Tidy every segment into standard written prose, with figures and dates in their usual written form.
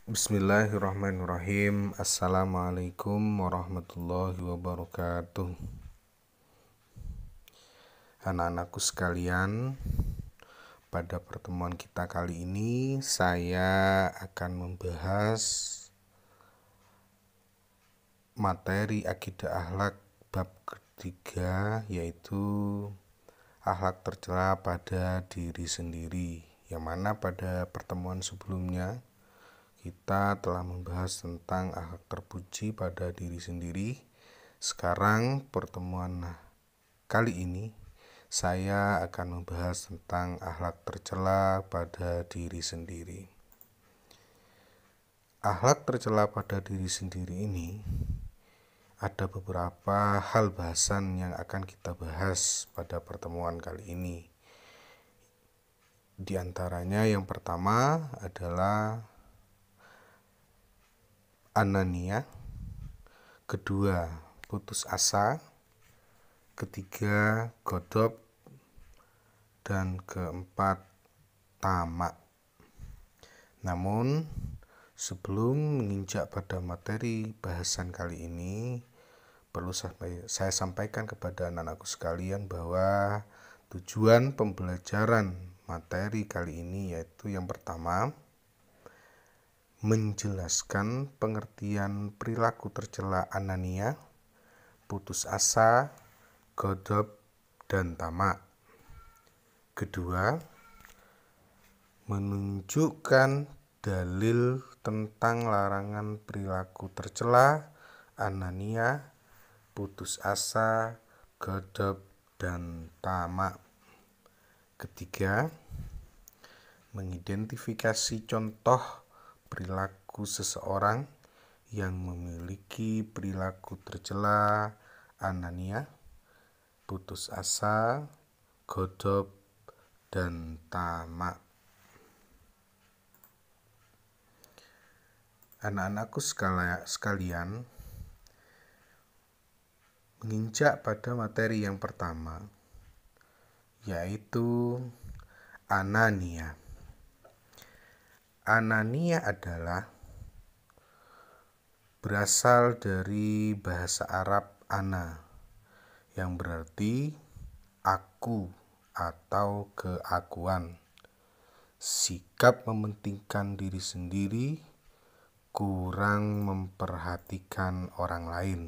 Bismillahirrahmanirrahim. Assalamualaikum warahmatullahi wabarakatuh. Anak-anakku sekalian, pada pertemuan kita kali ini saya akan membahas materi akidah akhlak bab ketiga, yaitu akhlak tercela pada diri sendiri, yang mana pada pertemuan sebelumnya kita telah membahas tentang akhlak terpuji pada diri sendiri. Sekarang pertemuan kali ini saya akan membahas tentang akhlak tercela pada diri sendiri. Akhlak tercela pada diri sendiri ini ada beberapa hal bahasan yang akan kita bahas pada pertemuan kali ini. Di antaranya yang pertama adalah anania, kedua putus asa, ketiga godop, dan keempat tamak. Namun sebelum menginjak pada materi bahasan kali ini, perlu saya sampaikan kepada anak-anakku sekalian bahwa tujuan pembelajaran materi kali ini yaitu yang pertama, menjelaskan pengertian perilaku tercela anania, putus asa, godop, dan tamak. Kedua, menunjukkan dalil tentang larangan perilaku tercela anania, putus asa, godop, dan tamak. Ketiga, mengidentifikasi contoh perilaku seseorang yang memiliki perilaku tercela anania, putus asa, godop, dan tamak. Anak-anakku sekalian, menginjak pada materi yang pertama, yaitu anania. Anania adalah berasal dari bahasa Arab ana, yang berarti aku atau keakuan, sikap mementingkan diri sendiri, kurang memperhatikan orang lain.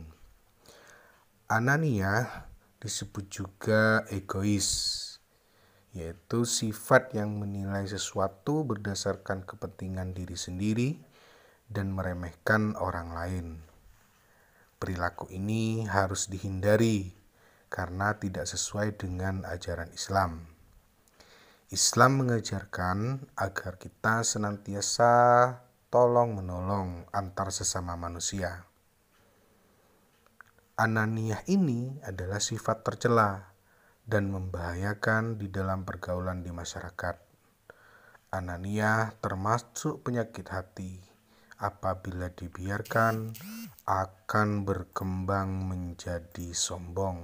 Anania disebut juga egois, yaitu sifat yang menilai sesuatu berdasarkan kepentingan diri sendiri dan meremehkan orang lain. Perilaku ini harus dihindari karena tidak sesuai dengan ajaran Islam. Islam mengajarkan agar kita senantiasa tolong-menolong antar sesama manusia. Ananiah ini adalah sifat tercela dan membahayakan di dalam pergaulan di masyarakat. Ananiah termasuk penyakit hati. Apabila dibiarkan, akan berkembang menjadi sombong.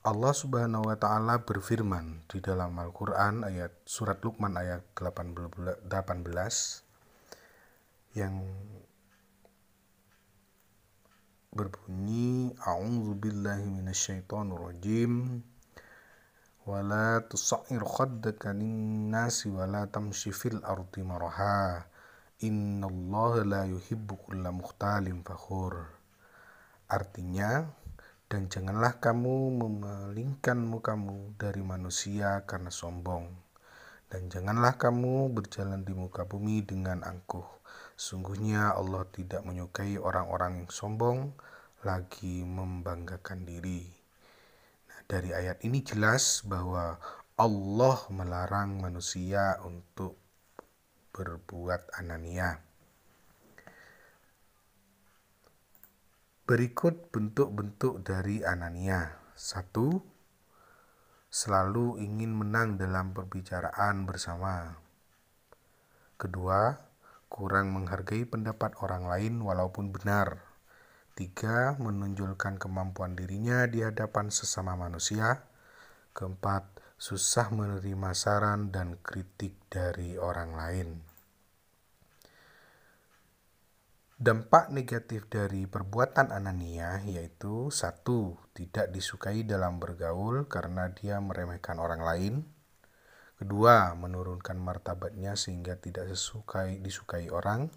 Allah Subhanahu wa Ta'ala berfirman di dalam Al-Quran surat Luqman ayat 18 yang berbunyi, A'udzubillahi minasyaitonirrajim, wala tusa'ir khaddaka linnasi wala tamshi fil ardi maraha innallaha la yuhibbu kulla mukhtalin fakhur. Artinya, dan janganlah kamu memalingkan mukamu dari manusia karena sombong, dan janganlah kamu berjalan di muka bumi dengan angkuh. Sungguhnya Allah tidak menyukai orang-orang yang sombong lagi membanggakan diri. Nah, dari ayat ini jelas bahwa Allah melarang manusia untuk berbuat anania. Berikut bentuk-bentuk dari anania. 1. Selalu ingin menang dalam perbicaraan bersama. Kedua, kurang menghargai pendapat orang lain walaupun benar. 3. Menonjolkan kemampuan dirinya di hadapan sesama manusia. Keempat, susah menerima saran dan kritik dari orang lain. Dampak negatif dari perbuatan Anania yaitu 1. Tidak disukai dalam bergaul karena dia meremehkan orang lain. 2. Menurunkan martabatnya sehingga tidak disukai orang.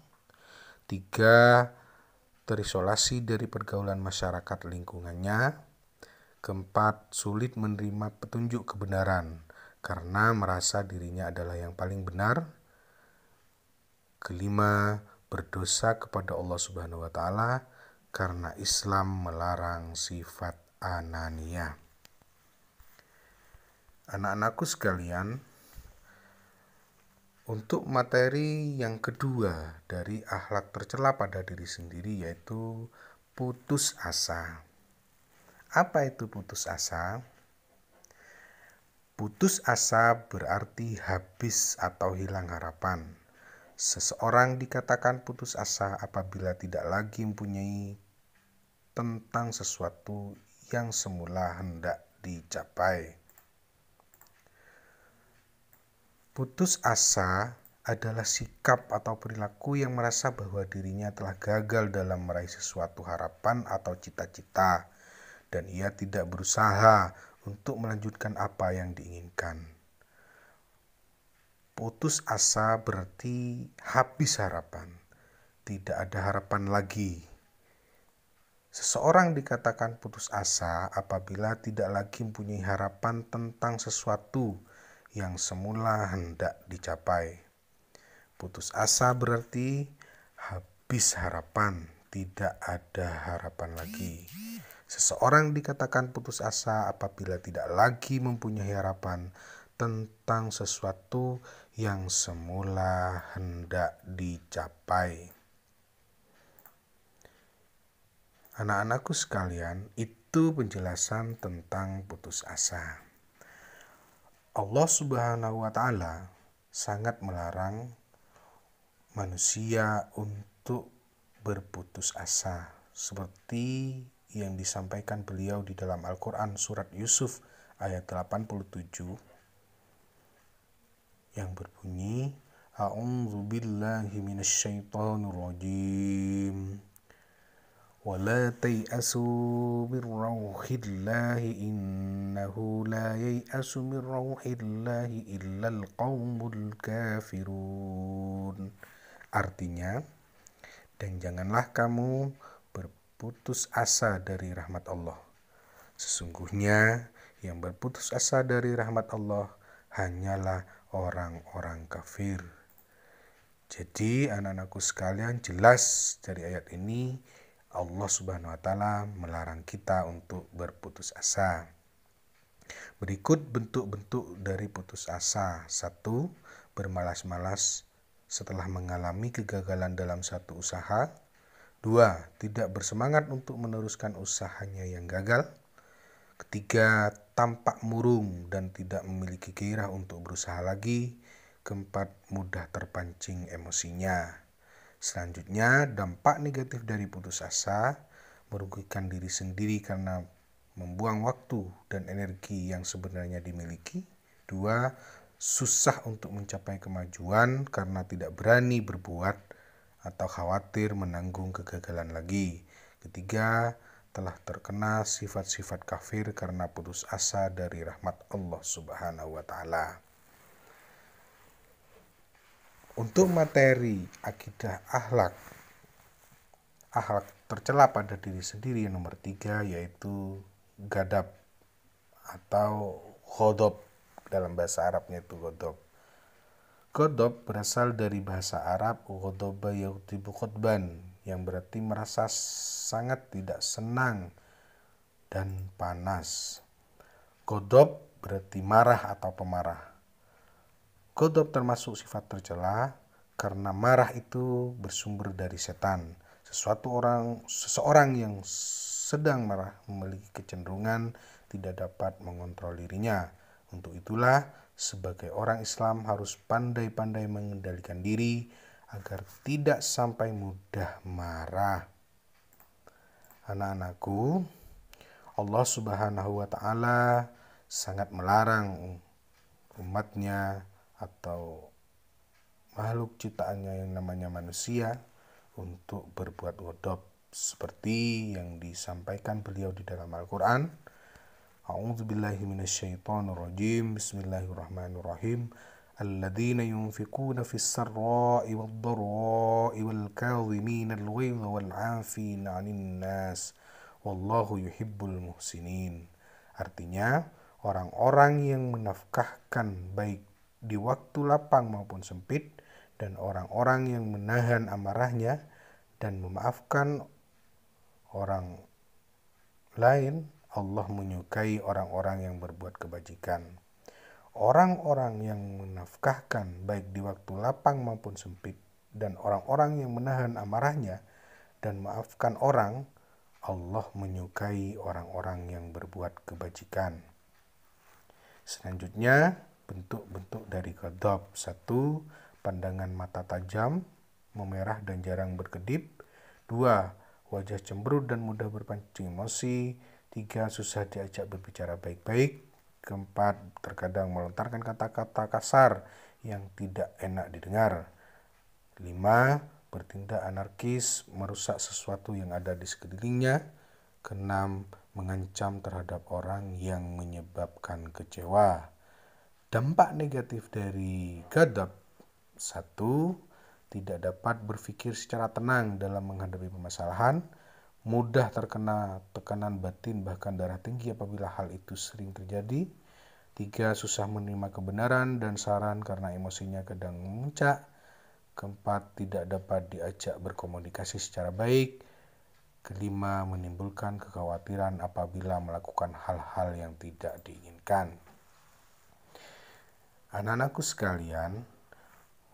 3. Terisolasi dari pergaulan masyarakat lingkungannya. 4. Sulit menerima petunjuk kebenaran karena merasa dirinya adalah yang paling benar. 5. Berdosa kepada Allah Subhanahu wa Ta'ala karena Islam melarang sifat anania. Anak-anakku sekalian, untuk materi yang kedua dari akhlak tercela pada diri sendiri yaitu putus asa. Apa itu putus asa? Putus asa berarti habis atau hilang harapan. Seseorang dikatakan putus asa apabila tidak lagi mempunyai tentang sesuatu yang semula hendak dicapai. Putus asa adalah sikap atau perilaku yang merasa bahwa dirinya telah gagal dalam meraih sesuatu harapan atau cita-cita, dan ia tidak berusaha untuk melanjutkan apa yang diinginkan. Putus asa berarti habis harapan, tidak ada harapan lagi. Seseorang dikatakan putus asa apabila tidak lagi mempunyai harapan tentang sesuatu yang semula hendak dicapai. Putus asa berarti habis harapan, tidak ada harapan lagi. Seseorang dikatakan putus asa apabila tidak lagi mempunyai harapan tentang sesuatu yang semula hendak dicapai. Anak-anakku sekalian, itu penjelasan tentang putus asa. Allah Subhanahu wa Ta'ala sangat melarang manusia untuk berputus asa, seperti yang disampaikan beliau di dalam Al-Quran surat Yusuf ayat 87 yang berbunyi, A'udzu billahi minasyaitonir rajim. ولا تيأسوا من روح الله إنه لا ييأس من روح الله إلا القوم الكافرون. Artinya, dan janganlah kamu berputus asa dari rahmat Allah. Sesungguhnya yang berputus asa dari rahmat Allah hanyalah orang-orang kafir. Jadi anak-anakku sekalian, jelas dari ayat ini Allah Subhanahu wa Ta'ala melarang kita untuk berputus asa. Berikut bentuk-bentuk dari putus asa. 1. Bermalas-malas setelah mengalami kegagalan dalam satu usaha. 2. Tidak bersemangat untuk meneruskan usahanya yang gagal. 3. Tampak murung dan tidak memiliki gairah untuk berusaha lagi. 4. Mudah terpancing emosinya. Selanjutnya, dampak negatif dari putus asa merugikan diri sendiri karena membuang waktu dan energi yang sebenarnya dimiliki. 2. Susah untuk mencapai kemajuan karena tidak berani berbuat atau khawatir menanggung kegagalan lagi. 3. Telah terkena sifat-sifat kafir karena putus asa dari rahmat Allah Subhanahu wa Ta'ala. Untuk materi akidah akhlak tercela pada diri sendiri yang nomor 3 yaitu gadab atau ghodab, dalam bahasa Arabnya itu ghodab. Ghodab berasal dari bahasa Arab ghodaba yaghdibu ghadban, yang berarti merasa sangat tidak senang dan panas. Ghodab berarti marah atau pemarah. Ghodab termasuk sifat tercela karena marah itu bersumber dari setan. Seseorang yang sedang marah memiliki kecenderungan tidak dapat mengontrol dirinya. Untuk itulah, sebagai orang Islam harus pandai-pandai mengendalikan diri agar tidak sampai mudah marah. Anak-anakku, Allah Subhanahu wa Ta'ala sangat melarang umatnya atau makhluk ciptaannya yang namanya manusia untuk berbuat ghadab, seperti yang disampaikan beliau di dalam Al-Quran. A'udzubillahi minasyaitonirrajim. Bismillahirrahmanirrahim. Alladzina yunfikuna fis sarra'i wad dharra'i wal kadhimina al ghaidha wal 'afina 'anil nas wallahu yuhibbul muhsinin. Artinya, orang-orang yang menafkahkan baik di waktu lapang maupun sempit, dan orang-orang yang menahan amarahnya dan memaafkan orang lain, Allah menyukai orang-orang yang berbuat kebajikan. Orang-orang yang menafkahkan baik di waktu lapang maupun sempit, dan orang-orang yang menahan amarahnya dan memaafkan orang, Allah menyukai orang-orang yang berbuat kebajikan. Selanjutnya, bentuk-bentuk dari ghadab. 1. Pandangan mata tajam, memerah dan jarang berkedip. 2. Wajah cemberut dan mudah berpancing emosi. 3. Susah diajak berbicara baik-baik. 4. Terkadang melontarkan kata-kata kasar yang tidak enak didengar. 5. Bertindak anarkis, merusak sesuatu yang ada di sekelilingnya. 6. Mengancam terhadap orang yang menyebabkan kecewa. Dampak negatif dari ghadab. 1. Tidak dapat berpikir secara tenang dalam menghadapi permasalahan. Mudah terkena tekanan batin bahkan darah tinggi apabila hal itu sering terjadi. 3. Susah menerima kebenaran dan saran karena emosinya kadang memuncak. 4. Tidak dapat diajak berkomunikasi secara baik. 5. Menimbulkan kekhawatiran apabila melakukan hal-hal yang tidak diinginkan. Anak-anakku sekalian,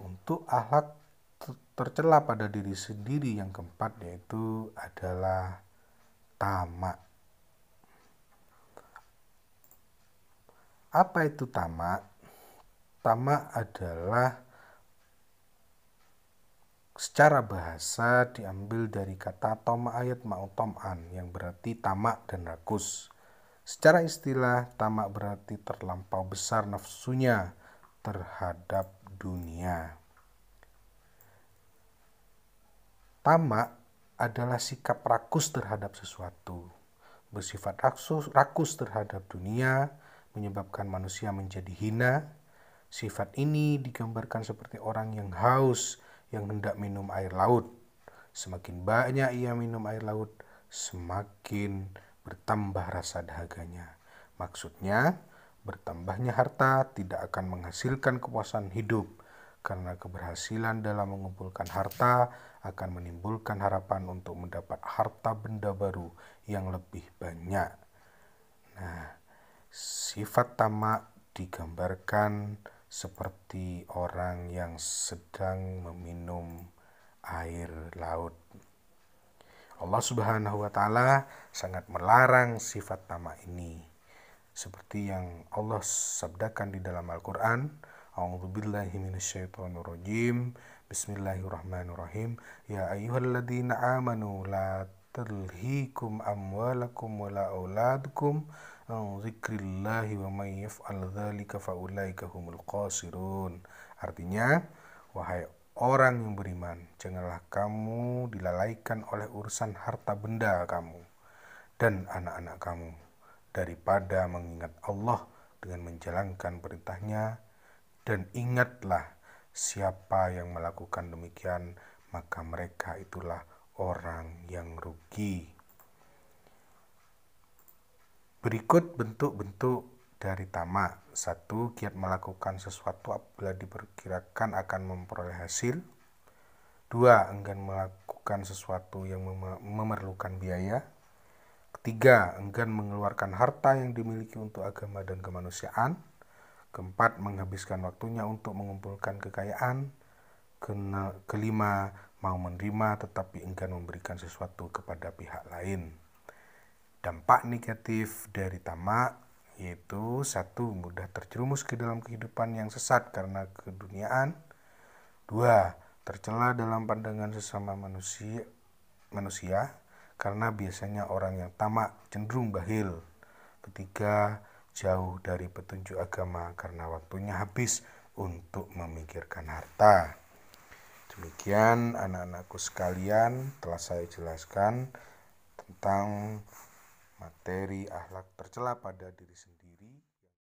untuk akhlak tercela pada diri sendiri yang keempat yaitu adalah tamak. Apa itu tamak? Tamak adalah secara bahasa diambil dari kata tama'ayat ma'utam'an yang berarti tamak dan rakus. Secara istilah, tamak berarti terlampau besar nafsunya terhadap dunia. Tamak adalah sikap rakus terhadap sesuatu. Bersifat rakus terhadap dunia menyebabkan manusia menjadi hina. Sifat ini digambarkan seperti orang yang haus yang hendak minum air laut. Semakin banyak ia minum air laut, semakin bertambah rasa dahaganya. Maksudnya, bertambahnya harta tidak akan menghasilkan kepuasan hidup, karena keberhasilan dalam mengumpulkan harta akan menimbulkan harapan untuk mendapat harta benda baru yang lebih banyak. Nah, sifat tamak digambarkan seperti orang yang sedang meminum air laut. Allah Subhanahu wa Ta'ala sangat melarang sifat tamak ini, seperti yang Allah sabdakan di dalam Al-Quran. A'udzubillahi minasyaitonirrajim. Bismillahirrahmanirrahim. Ya ayyuhalladzina amanu la tulhikum amwalakum wala auladukum an dzikrillahi wa may yaf'al dzalika faulaika humul khasirun. Artinya, wahai orang yang beriman, janganlah kamu dilalaikan oleh urusan harta benda kamu dan anak-anak kamu daripada mengingat Allah dengan menjalankan perintahnya, dan ingatlah siapa yang melakukan demikian, maka mereka itulah orang yang rugi. Berikut bentuk-bentuk dari tamak. 1. Giat melakukan sesuatu apabila diperkirakan akan memperoleh hasil. 2. Enggan melakukan sesuatu yang memerlukan biaya. 3. Enggan mengeluarkan harta yang dimiliki untuk agama dan kemanusiaan. 4. Menghabiskan waktunya untuk mengumpulkan kekayaan. 5. Mau menerima tetapi enggan memberikan sesuatu kepada pihak lain. Dampak negatif dari tamak yaitu 1. Mudah terjerumus ke dalam kehidupan yang sesat karena keduniaan. 2. Tercela dalam pandangan sesama manusia karena biasanya orang yang tamak cenderung bakhil. 3. jauh dari petunjuk agama karena waktunya habis untuk memikirkan harta. Demikian anak-anakku sekalian, telah saya jelaskan tentang materi akhlak tercela pada diri sendiri.